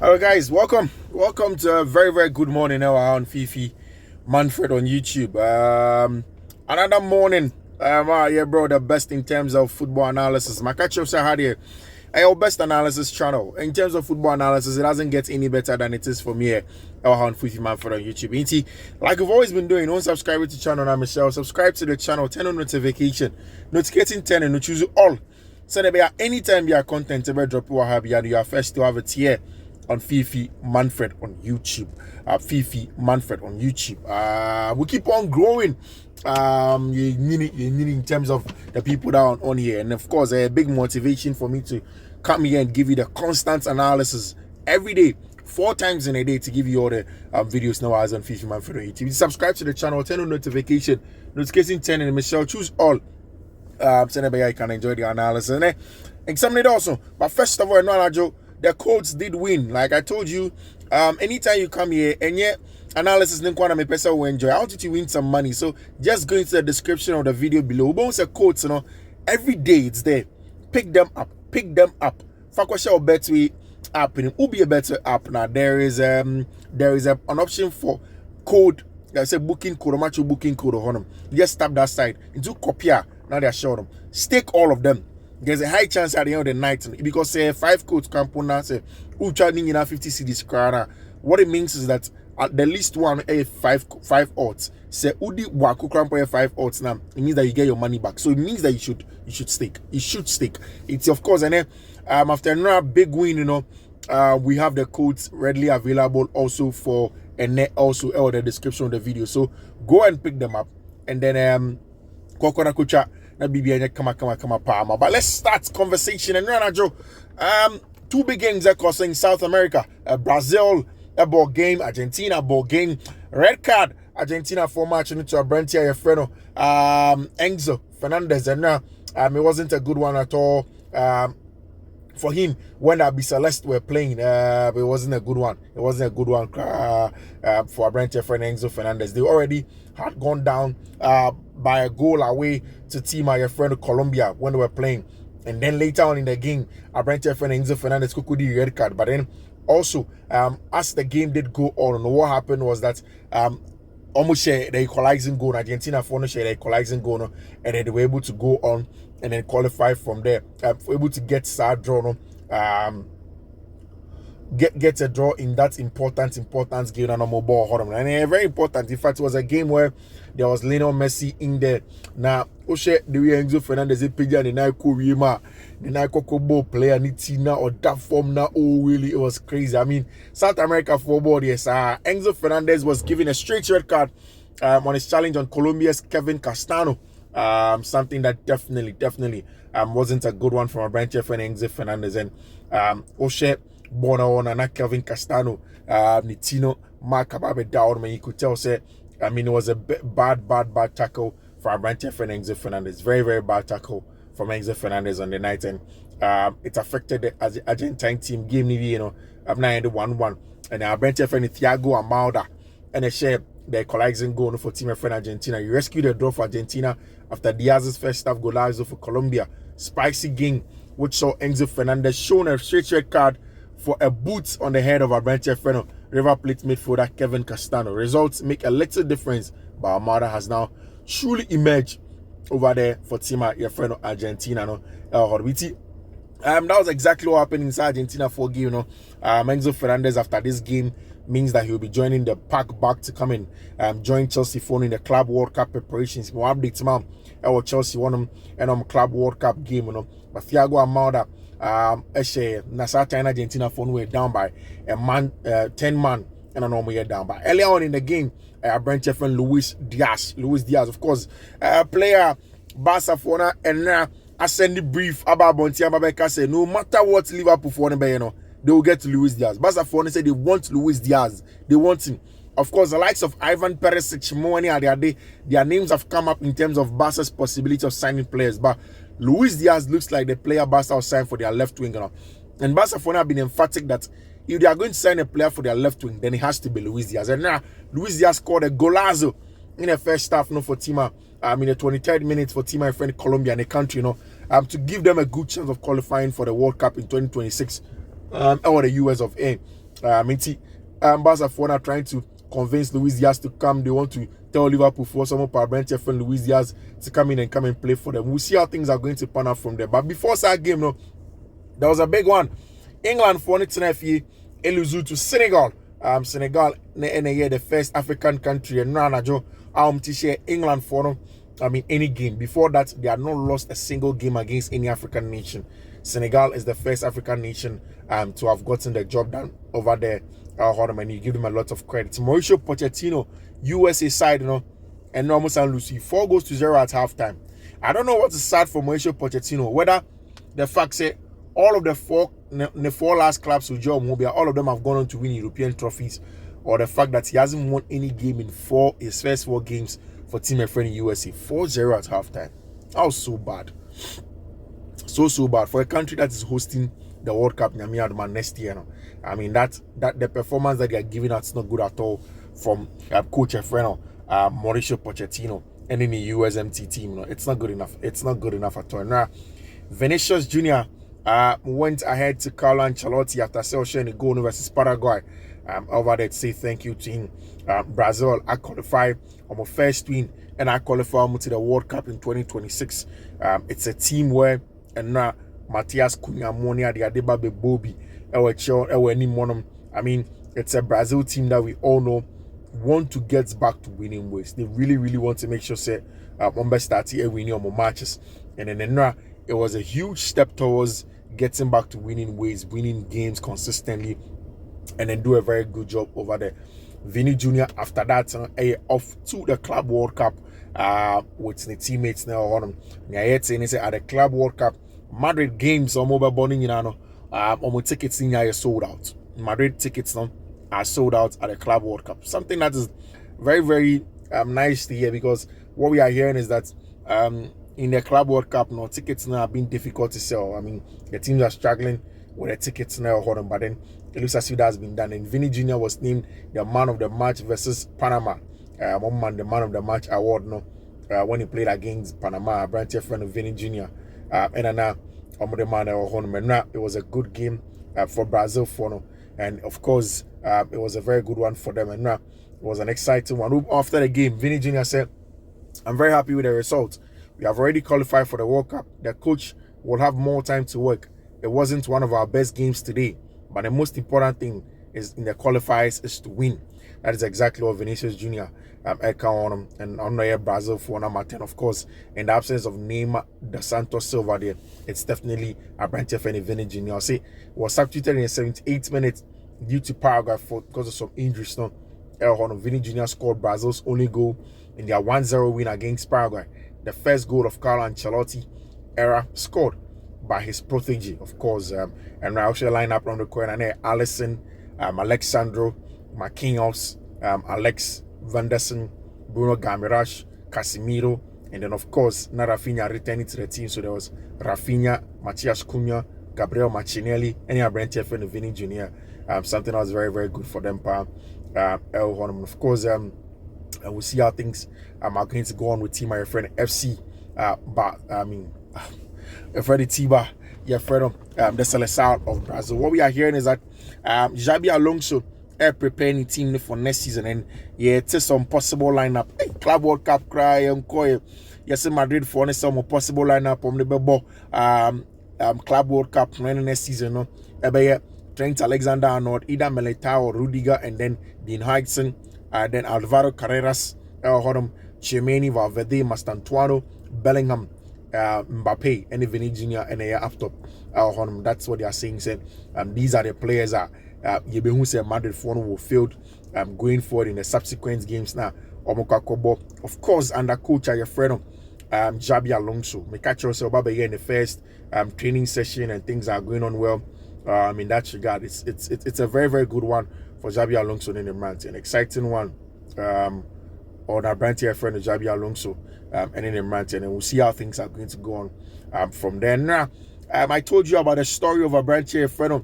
Hello guys, welcome to a very good morning now on Fiifi-Manfred on YouTube. Another morning, yeah bro, the best in terms of football analysis. My catch up had here, our best analysis channel. In terms of football analysis, it doesn't get any better than it is from here on Fiifi-Manfred on YouTube. Like we've always been doing, don't subscribe to the channel now, Michelle. Subscribe to the channel, turn on notification, notification 10 and choose all. So that anytime your content ever drop, you are first to have it here on Fiifi-Manfred on YouTube. Fiifi-Manfred on YouTube. We keep on growing. You need in terms of the people that are on here, and of course, a big motivation for me to come here and give you the constant analysis every day, 4 times in a day, to give you all the videos now as on Fiifi-Manfred on YouTube. Subscribe to the channel, turn on notification 10, and Michelle choose all. So that you can enjoy the analysis. Examine it also. But first of all, the Colts did win. Like I told you, anytime you come here and yet analysis me person will enjoy. I want you to win some money. So just go into the description of the video below. Bones the Colts, every day it's there. Pick them up. Fakwasha bet we app in will be a better app now. There is an option for code. I say booking code, match booking code on them. Just tap that side into copy. Now they're showing them. Stake all of them. There's a high chance at the end of the night because 5 codes can put now say who charging in 50 cedis. What it means is that at the least one a 5 odds. Say udi waku crampo 5 odds now. It means that you get your money back. So it means that you should stake. You should stake. It's of course, and then after another big win, we have the codes readily available also for also in the description of the video. So go and pick them up, and then Kokona Kucha. But let's start conversation and Joe. 2 big games across in South America. Brazil a ball game, Argentina ball game. Red card, Argentina for match into a Brentia Yefreno. Enzo Fernandez, and it wasn't a good one at all. For him, when Abi Celeste were playing, it wasn't a good one. It wasn't a good one for Brentia Enzo Fernandez. They already had gone down by a goal away to team my friend Colombia when they were playing. And then later on in the game, Brentia Enzo Fernandez could the red card. But then also, as the game did go on, what happened was that almost share the equalizing goal. Argentina for share the equalizing goal, and then they were able to go on and then qualify from there. Able to get sad draw, get a draw in that important game and and very important. In fact, it was a game where there was Lionel Messi in there. Now, the Enzo Fernandez Pija the night Kurima, the night Kokobo player Nitina or that form now. Oh, really, it was crazy. I mean, South America football, yes. Enzo Fernandez was given a straight red card on his challenge on Colombia's Kevin Castano. Something that definitely wasn't a good one from a branch and Enzo Fernandez and Oshe Bono and Kevin Castano, Nitino, Mark Ababe down, man. You could tell, say, I mean, it was a bad tackle from Branche Enzo Fernandez. Very bad tackle from Enzo Fernandez on the night, and it affected the Argentine team game. I'm now in the 1-1, and Branche Thiago Amalda, and they share the equalizing goal for team friend Argentina. You rescued the draw for Argentina after Diaz's first half golazo for Colombia. Spicy game, which saw Enzo Fernandez shown a straight red card for a boot on the head of our branch friend River Plate midfielder Kevin Castano. Results make a little difference, but Armada has now truly emerged over there for team your friend Argentina. That was exactly what happened inside Argentina for game. Enzo Fernandez after this game means that he will be joining the pack back to come and join Chelsea for in the Club World Cup preparations. More updates, man. Chelsea won them and Club World Cup game, But Thiago Amalda, Argentina phone were down by 10 man, and I know we are down by earlier on in the game. Branch friend Luis Diaz, of course, player Barcelona, and I send the brief about Bontia Babeka say no matter what Liverpool for them, they will get Luis Diaz. Barcelona said they want Luis Diaz, they want him. Of course, the likes of Ivan Perisic, Moani, their names have come up in terms of Barca's possibility of signing players, but Luis Diaz looks like the player Barca will sign for their left wing. And Barcelona have been emphatic that if they are going to sign a player for their left wing, then it has to be Luis Diaz. And now, Luis Diaz scored a golazo in the first half for Tima. In the 23rd minute for Tima, my friend Colombia and the country, to give them a good chance of qualifying for the World Cup in 2026 or the US of A. Barca are trying to convince Luis Diaz to come. They want to tell Liverpool for some of our branch friend Luis Diaz to come in and play for them. We'll see how things are going to pan out from there. But before that game, no, there was a big one. England for it tonight, Eluzu to Senegal. Senegal, the first African country, and Nanajo, England for any game. Before that, they had not lost a single game against any African nation. Senegal is the first African nation to have gotten the job done over there. And you give them a lot of credit. Mauricio Pochettino, USA side, and almost and Lucy 4-0 at halftime. I don't know what is sad for Mauricio Pochettino, whether the fact that all of the four last clubs with Joe Mobia, all of them have gone on to win European trophies, or the fact that he hasn't won any game in his first 4 games for Team Friend USA. 4-0 at halftime. That was so bad. So bad for a country that is hosting the World Cup next year. I mean that the performance that they are giving out is not good at all from coach Efreno, Mauricio Pochettino, and in the USMT team. It's not good enough. It's not good enough at all. Now, Vinicius Jr. Went ahead to Carlo Ancelotti after sharing a goal versus Paraguay. Over there to say thank you to him. Brazil, I qualified on my first win, and I qualified to the World Cup in 2026. It's a team where and now Matias Cunha, Monia, the Adebabe Bobi, I mean, it's a Brazil team that we all know want to get back to winning ways. They really, really want to make sure say winning on matches. And then it was a huge step towards getting back to winning ways, winning games consistently, and then do a very good job over there. Vinny Jr. after that off to the Club World Cup with the teammates now on him. At the Club World Cup, Madrid games on mobile bonding, tickets in sold out. Madrid tickets are sold out at the Club World Cup. Something that is very, very nice to hear, because what we are hearing is that in the Club World Cup, tickets now have been difficult to sell. I mean, the teams are struggling with the tickets now, but then it looks as if that has been done. And Vinny Jr. was named the man of the match versus Panama. The man of the match award when he played against Panama, branch friend of Vinny Jr. It was a good game for Brazil and of course it was a very good one for them, and it was an exciting one. After the game, Vinny Jr. said, "I'm very happy with the result. We have already qualified for the World Cup. The coach will have more time to work. It wasn't one of our best games today, but the most important thing is in the qualifiers is to win." That is exactly what Vinicius Jr. And on Brazil for number 10. Of course, in the absence of Neymar da Santos Silva there, it's definitely a branch of any Vinny Jr. I'll say was substituted in the 78th minute due to Paraguay because of some injuries. Vinny Jr. scored Brazil's only goal in their 1-0 win against Paraguay. The first goal of Carlo Ancelotti era scored by his protege, of course. And I also line up on the corner there: Alisson, Alexandro Marquinhos, Alex Vanderson, Bruno Gamirash, Casemiro, and then of course Rafinha returning to the team. So there was Rafinha, Matias Cunha, Gabriel Martinelli, and Brent friend Vinny Jr. Something that was very, very good for them. Of course, and we'll see how things are going to go on with Team my friend FC. Freddy Tiba, your friend the Seleção of Brazil. What we are hearing is that Xabi Alonso preparing the team for next season, and it's some possible lineup. Club World Cup cry yes, Madrid for some possible lineup on the ball. Club World Cup next season. Trent Alexander-Arnold, Ida Militao, Rudiger, and then Dean Huijsen, then Alvaro Carreras, Chimeni, Valverde, Mastantuano, Bellingham, Mbappe, and Vinny Jr. and up top. That's what they are saying. These are the players that Yebehu said Madrid will field going forward in the subsequent games now. Of course, under coach your friend Xabi Alonso. Me catch yourself here in the first training session, and things are going on well. In that regard, it's a very, very good one for Xabi Alonso in the brand, an exciting one. Or that brand here friend Xabi Alonso and in the brand, and we'll see how things are going to go on from there. Now, I told you about the story of a brand here friend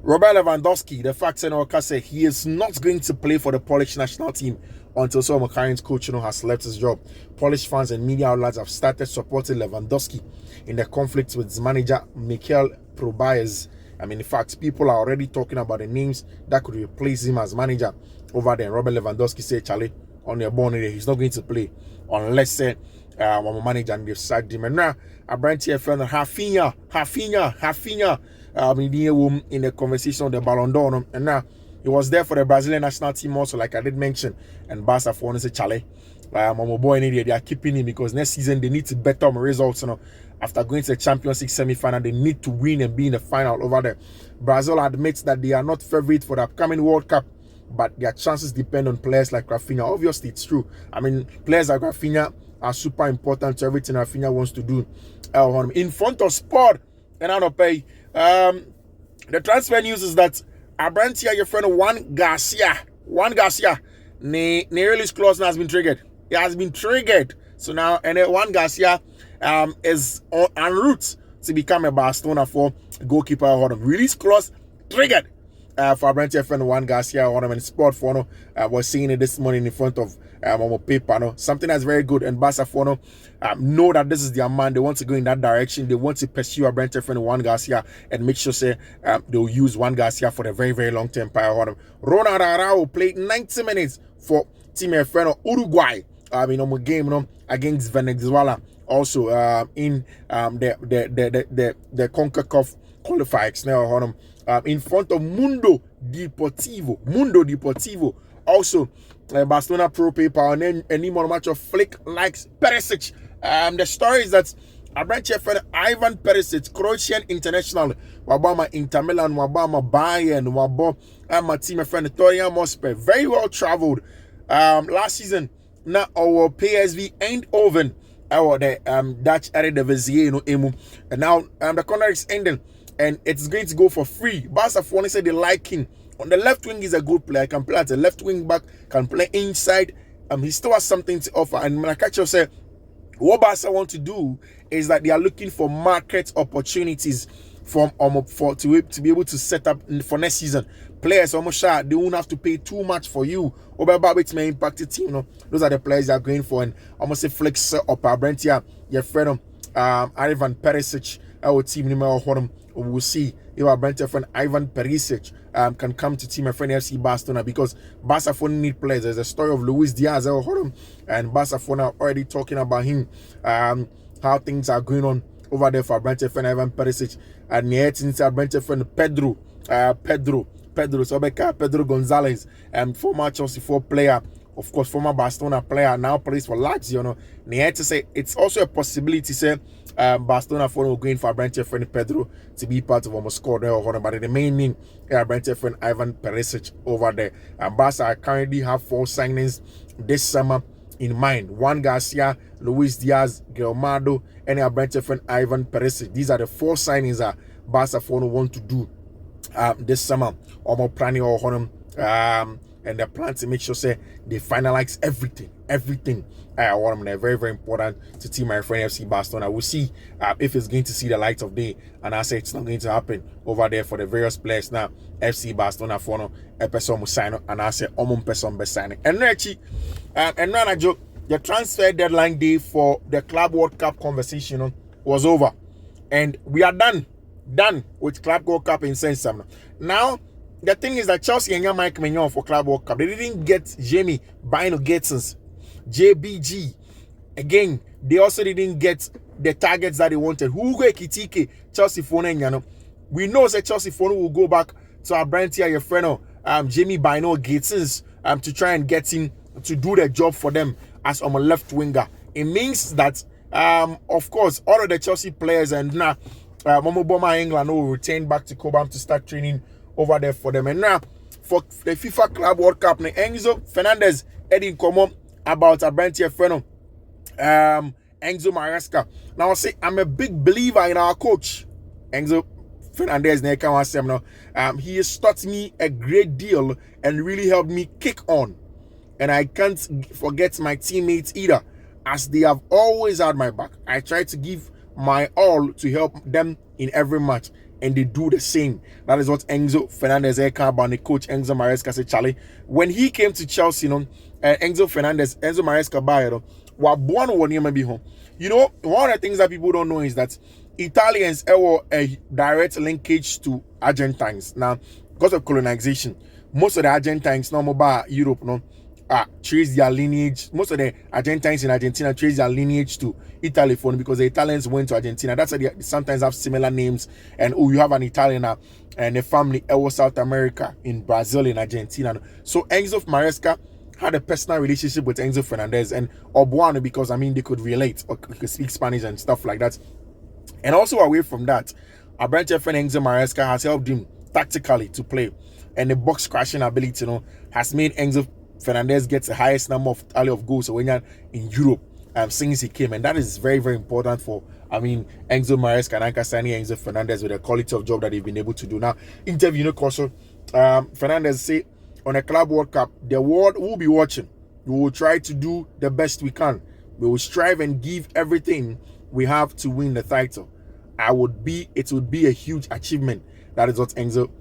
Robert Lewandowski. The fact said he is not going to play for the Polish national team until some current coach has left his job. Polish fans and media outlets have started supporting Lewandowski in the conflict with his manager Mikel Probaez I mean, in fact, people are already talking about the names that could replace him as manager over there. Robert Lewandowski said, Charlie, on the born he's not going to play unless one manager and they've sacked him. And now I brought here friend Rafinha in the conversation on the Ballon d'Or, and now he was there for the Brazilian national team also, like I did mention. And Barca for say Charlie, my boy in India, they are keeping him because next season they need to better results. After going to the Champions League semi-final, they need to win and be in the final over there. Brazil admits that they are not favorite for the upcoming World Cup, but their chances depend on players like Rafinha. Obviously, it's true. I mean, players like Rafinha are super important to everything Rafinha wants to do. In front of Sport, and I don't pay. The transfer news is that Abrantia, your friend Juan Garcia, the release clause has been triggered. It has been triggered. So now, and Juan Garcia is en route to become a Barcelona for goalkeeper. Release clause triggered for Abrantia friend Juan Garcia. And Sport for was seeing it this morning in front of paper. Something that's very good. And Barca for know that this is their man. They want to go in that direction. They want to pursue Abrantia friend Juan Garcia and make sure they'll use Juan Garcia for the very, very long term. Ronald Araujo played 90 minutes for Team friend Uruguay. Game against Venezuela. Also in the CONCACAF qualifiers now in front of Mundo Deportivo. Also Barcelona pro paper and then any more match of Flick likes Perisic. The story is that Abrantia friend Ivan Perisic, Croatian international, Wabama Inter Milan, Wabama Bayern, Wabama team friend Torian Mosper, very well traveled last season. Now our PSV Eindhoven, our the Dutch Eredivisie emu, and now the contract is ending and it's going to go for free. Barca for said they like him. On the left wing, he's a good player. Can play as a left wing back, can play inside. He still has something to offer. And Makacho said, what Barca want to do is that they are looking for market opportunities to be able to set up for next season. Players almost sure they won't have to pay too much for you. Which may impact the team. Those are the players they are going for. And almost say flex up Abrantia, your friend Ivan Perisic, our team number. We'll see if Abrantia friend Ivan Perisic can come to team friend FC Barcelona, because Barca need players. There's a story of Luis Diaz and Barca already talking about him, how things are going on over there for Abrantia friend Ivan Perisic, and yet since Abrantia friend Pedro Gonzalez, former Chelsea 4 player, of course former Barcelona player, now plays for Lazio. They to say it's also a possibility say Barcelona for going for Abrantia friend Pedro to be part of almost squad there, but the main name Abrantia friend Ivan Perisic over there. Barca currently have 4 signings this summer in mind: Juan Garcia, Luis Diaz, Guillermo, and Abrantia friend Ivan Perisic. These are the 4 signings that Barca for want to do this summer. Planning and they plan to make sure they finalize everything. They're very, very important to team my friend FC Barcelona. We'll see if it's going to see the light of day, and I say it's not going to happen over there for the various players now. FC Barcelona for no episode sign, and I say person signing. And actually, and now the transfer deadline day for the Club World Cup conversation was over, and we are done with Club World Cup in sense. Now the thing is that Chelsea and Mike Mignon for Club World Cup, they didn't get Jamie Bino Gatesons, JBG. Again, they also didn't get the targets that they wanted. Hugo Ekitike, Chelsea phone. We know that Chelsea phone will go back to Abrantia, your friend, Jamie Bino Gatesons, to try and get him to do the job for them as a left winger. It means that, of course, all of the Chelsea players and now Momo Boma England will return back to Cobham to start training over there for them. And now for the FIFA Club World Cup, Enzo Fernandez heading come about Abrantia friend Enzo Maresca. Now I say I'm a big believer in our coach Enzo Fernandez. He has taught me a great deal and really helped me kick on. And I can't forget my teammates either, as they have always had my back. I try to give my all to help them in every match, and they do the same. That is what Enzo Fernandez about the coach Enzo Maresca said. Charlie, when he came to Chelsea, Enzo Maresca one of the things that people don't know is that Italians have a direct linkage to Argentines. Now, because of colonization, most of the Argentines no more by Europe no trace their lineage. Most of the Argentines in Argentina trace their lineage to Italy for because the Italians went to Argentina. That's why they sometimes have similar names. And you have an Italian and a family in South America, in Brazil, in Argentina. So Enzo Maresca had a personal relationship with Enzo Fernandez and Obuano because I mean they could relate or could speak Spanish and stuff like that. And also away from that, our branch friend Enzo Maresca has helped him tactically to play, and the box crashing ability, has made Enzo Fernandez get the highest number of tally of goals in Europe since he came, and that is very, very important for Enzo Maresca and Ankasani Enzo Fernandez with the quality of job that they've been able to do. Now, interview also, Fernandez say on a Club World Cup, the world will be watching. We will try to do the best we can. We will strive and give everything we have to win the title. It would be a huge achievement. That is what Enzo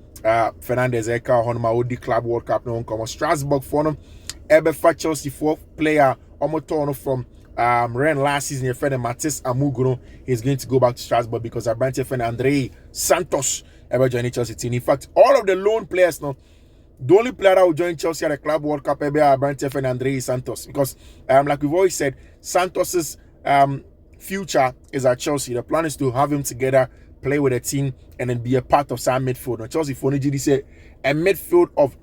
Fernandez Eka Honma Club World Cup no come Strasbourg for them. Ebefa Chelsea for player Omotono from Ren last season. Your friend Matis Amuguno is going to go back to Strasbourg because our branch friend Andre Santos ever joined Chelsea team. In fact, all of the loan players now, the only player that will join Chelsea at the Club World Cup ever our branch friend Andre Santos because like we've always said, Santos's future is at Chelsea. The plan is to have him together, play with a team, and then be a part of some midfield. Now, Chelsea for Nijidi say a midfield of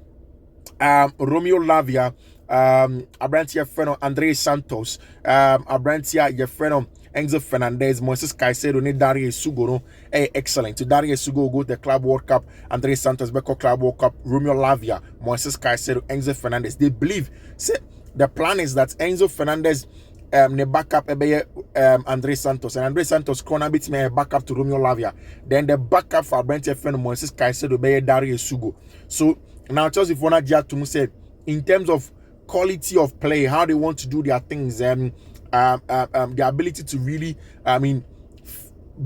Romeo Lavia, Abrantia friend Andre Santos, Abrantia your friend Enzo Fernandez, Moises Caicedo, ne Dario Sugo, excellent. To Dario Sugo go to the Club World Cup, Andre Santos Beko Club World Cup, Romeo Lavia, Moises Caicedo, Enzo Fernandez. They believe say the plan is that Enzo Fernandez ne backup Andre Santos, and Andre Santos corner bit me backup to Romeo Lavia. Then the backup for Brent friend Moises Caicedo be Dario Sugo. So now Chelsea for to say in terms of quality of play, how they want to do their things, the ability to really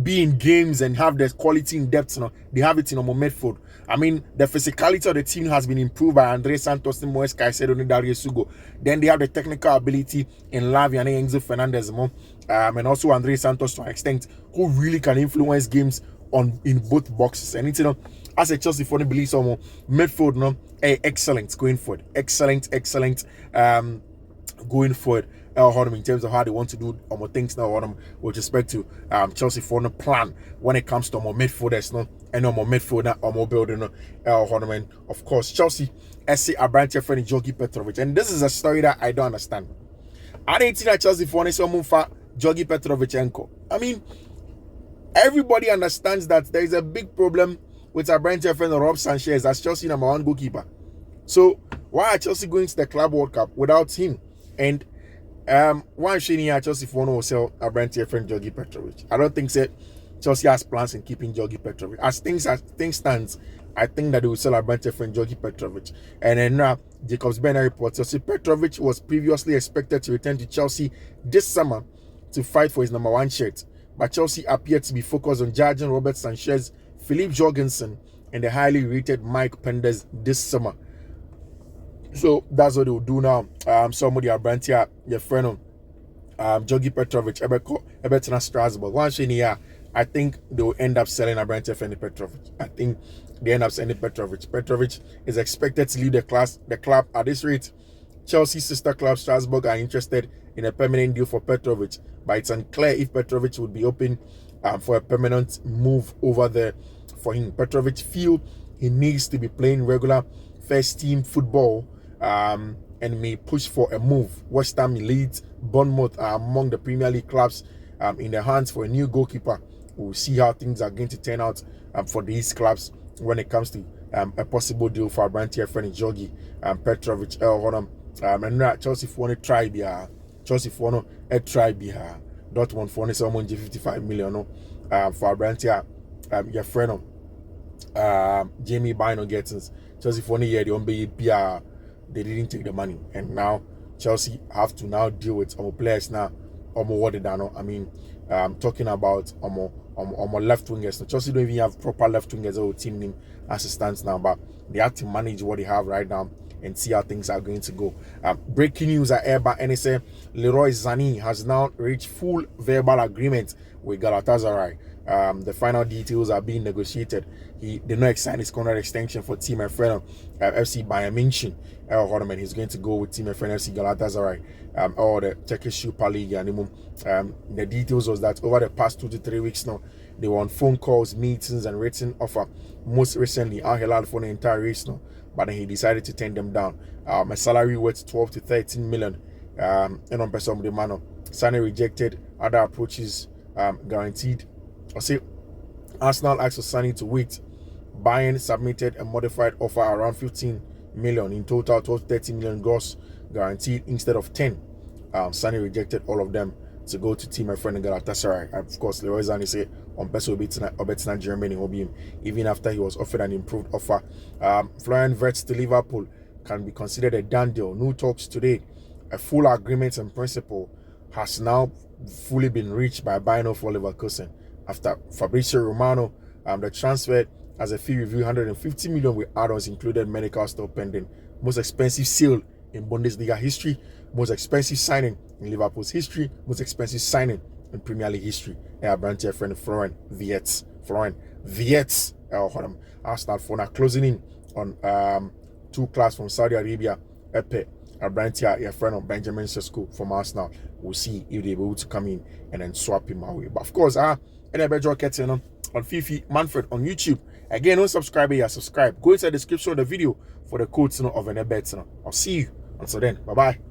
be in games and have the quality in depth, they have it in midfield. The physicality of the team has been improved by Andre Santos, Moises Caicedo, and Dario Sugo. Then they have the technical ability in Lavia and Enzo Fernandez, and also Andre Santos to an extent, who really can influence games in both boxes. And it's, as a Chelsea fan, believe some midfield, excellent going forward, excellent, going forward. In terms of how they want to do things now with respect to Chelsea for the plan when it comes to more midfielders and more midfielder or more building and of course Chelsea SC Abrantia friend Jogi Petrovic, and this is a story that I don't understand. I didn't think that Chelsea for Jogi Petrovic. Everybody understands that there is a big problem with Abrantia friend Rob Sanchez as Chelsea number one goalkeeper. So why are Chelsea going to the Club World Cup without him? And why should Chelsea for no sell Abrantia friend Jogi Petrovic? I don't think Chelsea has plans in keeping Jogi Petrovic. As things stands, I think that they will sell Abrantia friend Jogi Petrovic. And then now Jacobs Benner reports Petrovic was previously expected to return to Chelsea this summer to fight for his number one shirt, but Chelsea appeared to be focused on judging Robert Sanchez, Philippe Jorgensen, and the highly rated Mike Penders this summer. So that's what they will do now. Somebody Abrantia, your friend Jogi Petrovic, Everton Strasbourg. Once in here, I think they will end up selling Abrantia for Petrovic. I think they end up selling Petrovic. Petrovic is expected to leave the club at this rate. Chelsea's sister club Strasbourg are interested in a permanent deal for Petrovic, but it's unclear if Petrovic would be open for a permanent move over there for him. Petrovic feels he needs to be playing regular first team football and may push for a move. West Ham, Leeds, Bournemouth are among the Premier League clubs in the hands for a new goalkeeper. We'll see how things are going to turn out for these clubs when it comes to a possible deal for Abrantia friend Jogi Petrovic. And now Chelsea for to try Chelsea for a try Dortmund for someone 55 million for Abrantia your friend Jamie Bino Gettins. Chelsea for year they didn't take the money, and now Chelsea have to now deal with players now what they done. Talking about left wingers. So Chelsea don't even have proper left wingers or team name as it stands now, but they have to manage what they have right now and see how things are going to go. Breaking news at Airba NSA, Leroy Sané has now reached full verbal agreement with Galatasaray. The final details are being negotiated. He did not sign his contract extension for Team Friend FC Bayern München. And he's going to go with Team Friend FC Galatasaray or the Turkish Super League. The details was that over the past 2 to 3 weeks now, they were on phone calls, meetings, and written offer. Most recently, Al Hilal for the entire race now, but then he decided to turn them down. My salary worth 12 to 13 million. And on person the man, Sane rejected other approaches, guaranteed. I say Arsenal asked for Sane to wait. Bayern submitted a modified offer around 15 million in total, 12 to 13 million gross guaranteed instead of 10. Sane rejected all of them to go to Team Friend Galatasaray. Of course, Leroy Sane said on person will be Germany will be him even after he was offered an improved offer. Florian Wirtz to Liverpool can be considered a done deal. No talks today. A full agreement in principle has now fully been reached by Bayern for Leverkusen after Fabrizio Romano. The transfer as a fee review 150 million with add-ons included, medical still pending. Most expensive sale in Bundesliga history, most expensive signing in Liverpool's history, most expensive signing in Premier League history. Branch friend Florian Wirtz. Arsenal for now closing in on 2 class from Saudi Arabia. Epe Abrantia, your friend of Benjamin Sesko from Arsenal. We'll see if they're able to come in and then swap him away. But of course, and I bet you get on Fiifi-Manfred on YouTube. Again, don't subscribe here, subscribe. Go inside the description of the video for the codes of an bet. I'll see you. Until then, bye bye.